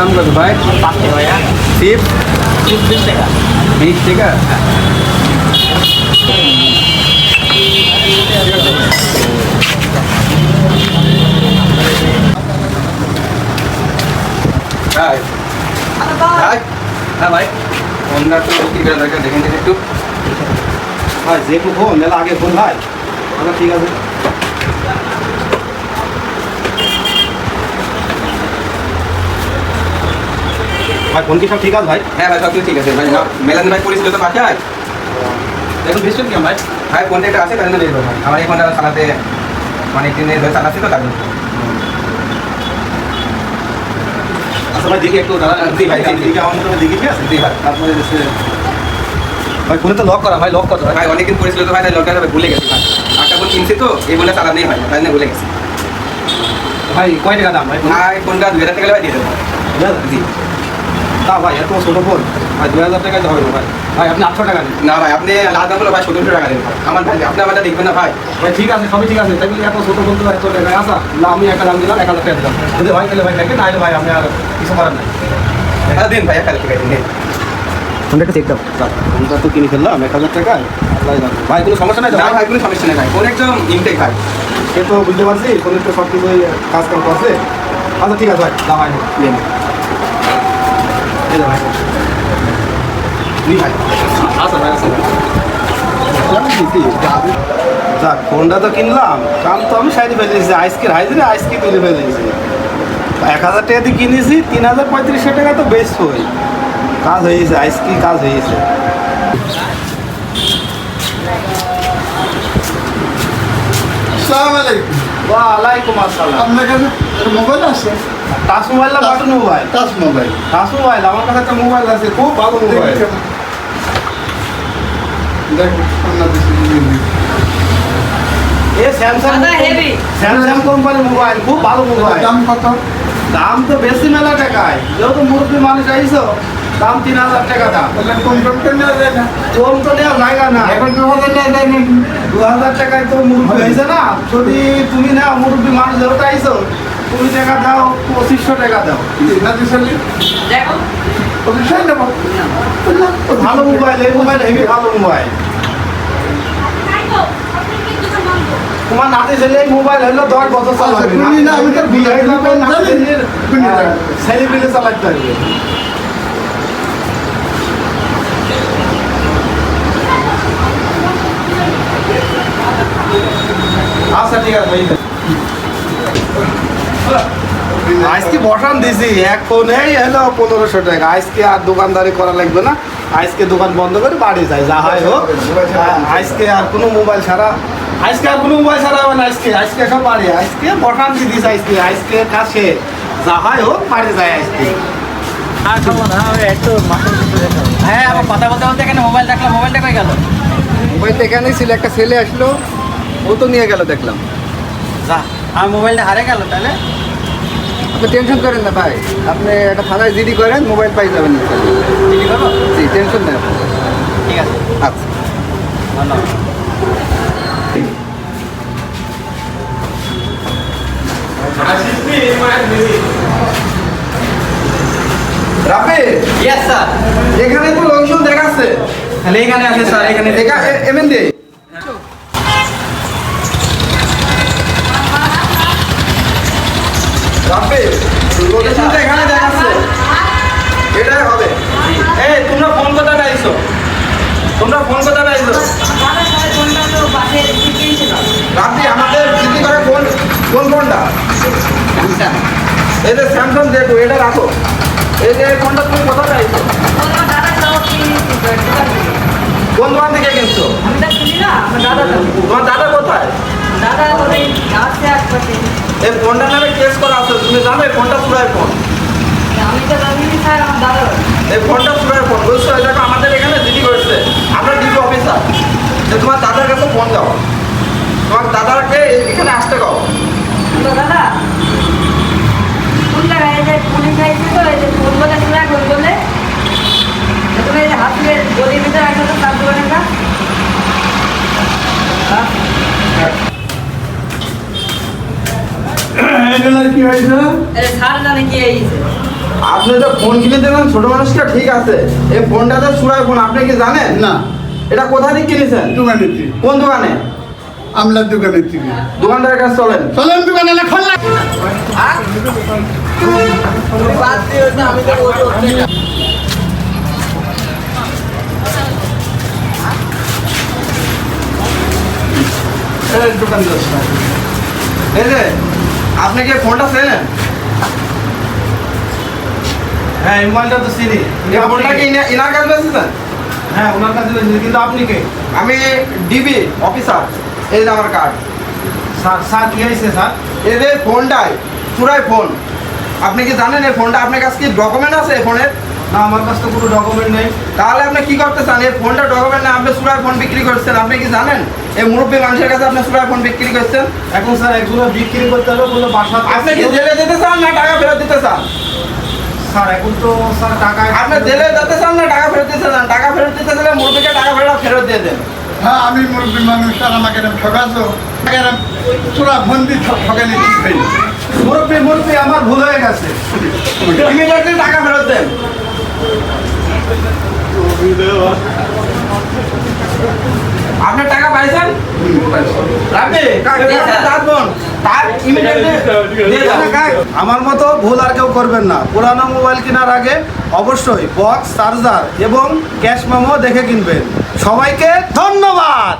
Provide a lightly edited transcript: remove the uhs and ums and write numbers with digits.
দাম কত ভাই? 5 টাকা ভাইয়া। টিপ 20 টাকা। 20 টাকা। ভাই ভাই, হ্যাঁ ভাই, ফোনটা তো কি করে দরকার দেখেন দিন একটু। ভাই যেটুকু ফোন মেলা আগে ফোন ভাই। আচ্ছা ঠিক আছে ভাই, ফোন কি সব ঠিক আছে ভাই? হ্যাঁ ভাই, সব কিছু ঠিক আছে ভাই। মেলান ভাই পরিচিত তো বাসায়। এখন বেশি কেমন ভাই? ভাই ফোনটা একটা আছে তার জন্য বের ভাই। আমার এই ফোনটা চালাতে মানে 3 দিন ধরে চালাচ্ছি তো তার জন্য। আচ্ছা ভাই দেখি একটু দাঁড়ান। জি ভাই, জি, জি। দেখি আমার মতো দেখি, ঠিক আছে? জি ভাই। তারপরে এসে ভাই ফোনে তো লক করা ভাই, লক করতে ভাই অনেকদিন পরিচিত তো ভাই, তাই লকটা ভুলে গেছি ভাই। একটা ফোন কিনছি তো এই ফোনটা চালাতে নেই ভাই, তাই জন্য ভুলে গেছি। ভাই কয় টাকা দাম ভাই? ভাই ফোনটা 2000 টাকা ভাই দিয়ে দেবো। জি। তা ভাই এত ছোটো ফোন ভাই 2000 টাকায় তো হবে না ভাই। ভাই আপনি 800 টাকা দিন। না ভাই, আপনি আলাদা করে ভাই 1700 টাকা দেন ভাই। আমার ভাই আপনি আমারটা দেখবেন না ভাই। ভাই ঠিক আছে, সবই ঠিক আছে, তাই বলে এত ছোটো ফোন তো এত টাকায় আসা না। আমি একটা দাম দিলাম, 1000 টাকা দিলাম। যদি ভাই তাহলে ভাই দেখেন, নাহলে ভাই আপনি আর কিছু করার নাই। হ্যাঁ দিন ভাই, 1000 টাকা দিন। ফোনটা একটু চেক দাও। ফোনটা তো কিনে ফেললাম 1000 টাকায়। আল্লাহ জানে। ভাই কোনো সমস্যা নাই তো? না ভাই, কোনো সমস্যা নেই ভাই, ফোন একদম ইনটেক ভাই। সে তো বুঝতে পারছি ফোনের তো সব কিছুই কাজ কাম করছে। আচ্ছা ঠিক আছে ভাই, দাম ভাই নিন। এই যে ভাই জি ভাই। আচ্ছা ভাই, আচ্ছা ভাই। যাক, ফোনটা তো কিনলাম, কাম তো আমি সাইডে ফেলেছি। আইসকে হাইজরে আইসকে তুলে ফেলেছি। 1000 টাকা দিয়ে কিনেছি, 3035 টাকা তো বেস্ট হই। কাজ হয়েছে, আইসকি কাজ হয়েছে। আসসালামু আলাইকুম। ওয়ালাইকুম আসসালাম। আপনার কাছে একটা মোবাইল আছে? টাচ মোবাইল না button mobile? Touch mobile. Touch mobile, আমার কাছে একটা মোবাইল আছে, খুব ভালো মোবাইল। দেখুন আপনার দেশে এ স্যামসাং, দাদা, heavy। স্যামসাং কোম্পানির মোবাইল, খুব ভালো মোবাইল। দাম কত? দাম তো বেশি মেলা টাকায়, যেহেতু মুরব্বী মানুষ আইসো, দাম 3000 টাকা দাম। তাহলে কম কম করে নেওয়া যায় না? কম তো নেওয়া জায়গা না। এখন 2000 নেওয়া যায় না? 2000 টাকায় তো মুরব্বী হয়েছে না। যদি তুমি নাও, মুরব্বী মানুষ যেহেতু আইসো, তুমি টাকা দাও, 2500 টাকা দাও। নাতি সালি দেখো। অবশ্যই নেব। ভালো মোবাইল, এই মোবাইল হেভি ভালো মোবাইল। তোমার নাতি ছেলে এই মোবাইল হলো 10 বছর চালাবে। তুমি না, আমি তো বিয়ে হয়ে যাবে, জানি। নাতি ছেলের তুমি না। ছেলে পেলে চালাতে পারবে। আচ্ছা ঠিক আছে ভাই। আজকে বসান দিছি, এক ফোনেই হলো 1500 টাকা। আজকে আর দোকানদারি করা লাগবে না, আজকে দোকান বন্ধ করে বাড়ি যাই, যা হয় হোক। আজকে আর কোনো মোবাইল ছাড়া, আজকে আর কোনো মোবাইল ছাড়া হবে না। আজকে সব বাড়ি, আজকে বসান দিস। আজকে কাছে যা হয় হোক, বাড়ি যায় আজকে। হ্যাঁ, আমার কথা বলতে বলতে এখানে মোবাইল দেখলাম, মোবাইলটা কই গেল? মোবাইলটা এখানেই ছিল, একটা ছেলে আসলো, ও তো নিয়ে গেল দেখলাম। যা, আমার মোবাইলটা হারিয়ে গেল তাহলে। আপনি টেনশন করেন না ভাই, আপনি একটা থানায় জিডি করেন, মোবাইল পাই যাবেন না। কি করবো? জি, টেনশন নেই আপনি। ঠিক আছে, আচ্ছা। ধন্যবাদ। Rafi, yes sir. এখানে তো লোকজন দেখাচ্ছে। তাহলে এখানে আছে স্যার, এখানে এমএন দে। রাফি, লোকেশন তো এখানে দেখাচ্ছে, এটাই হবে। এই তোমরা ফোন কথা পাইছো? রাফি, আমাদের জিডি করে কোন ফোনটা? এই যে স্যামসাং দেখো, এটা রাখো। এই যে ফোনটা তুমি কোথায় পাইছো? কোন দোকান থেকে কিনছো? তোমার দাদা কোথায়? এই ফোনটার নামে কেস করা আছে, তুমি জানো এই ফোনটা চুরাই ফোন। এই ফোনটা চুরাই ফোন, বুঝছো? এই দেখো আমাদের এখানে জিডি করেছে, আমরা ডিপি অফিসার। যে তোমার দাদার কাছে ফোন দাও, তোমার দাদাকে এখানে আসতে কও। এগুলো কি হয়েছে? স্যার জানে কি হয়েছে? আপনি যে ফোন কিনে দেবেন ছোট মানুষকে, ঠিক আছে, এই ফোনটা তো চুরাই ফোন, আপনি কি জানেন? না এটা কোথা থেকে কিনেছেন? দোকানের থেকে, কোন দোকানে? আমলার দোকানের থেকে। দোকানদারের কাছে চলেন। চলেন দোকানে না খোলা। এই দোকানদার সাহেব, এই যে আপনি কি ফোনটা চেনেন? হ্যাঁ এই মোবাইলটা তো চিনি। এই ফোনটা কি ইনার কাছে বেঁচেছেন? হ্যাঁ ওনার কাছে বেশি, কিন্তু আপনি কে? আমি ডিবি অফিসার, এই যে আমার কার্ড। স্যার স্যার কি হয়েছে স্যার? এই যে ফোনটাই চুরাই ফোন, আপনি কি জানেন এই ফোনটা আপনার কাছে কি ডকুমেন্ট আছে এই ফোনের? না আমার কাছে তো কোনো ডকুমেন্ট নেই। তাহলে আপনি কি করতে চান? এই ফোনটা ডকুমেন্ট না, আপনি চুরাই ফোন বিক্রি করছেন, আপনি কি জানেন? এই মুরব্বী মানুষের কাছে আপনি চুরাই ফোন বিক্রি করছেন। এখন স্যার একজনের বিক্রি করতে হলে বললো বাসা। আপনি কি জেলে যেতে চান না টাকা ফেরত দিতে চান? স্যার এখন তো স্যার টাকা আপনি জেলে যেতে চান না টাকা ফেরত দিতে চান? টাকা ফেরত দিতে চাইলে মুরব্বীকে টাকা ফেরত দিয়ে দেন। হ্যাঁ আমি মুরব্বী মানুষ, আর আমাকে এরকম ঠকাছো, এরকম চোরা বন্দি ঠকানি ঠিক হয়নি। মুরব্বী মুরব্বী আমার ভুল হয়ে গেছে। ইমিডিয়েটলি টাকা ফেরত দেন। আপনি টাকা পাইছেন? রাখবে তার ইমিডিয়েটলি দিয়ে দেন। আমার মতো ভুল আর কেউ করবেন না। পুরানো মোবাইল কেনার আগে অবশ্যই বক্স, চার্জার এবং ক্যাশ মেমো দেখে কিনবেন। সবাইকে ধন্যবাদ।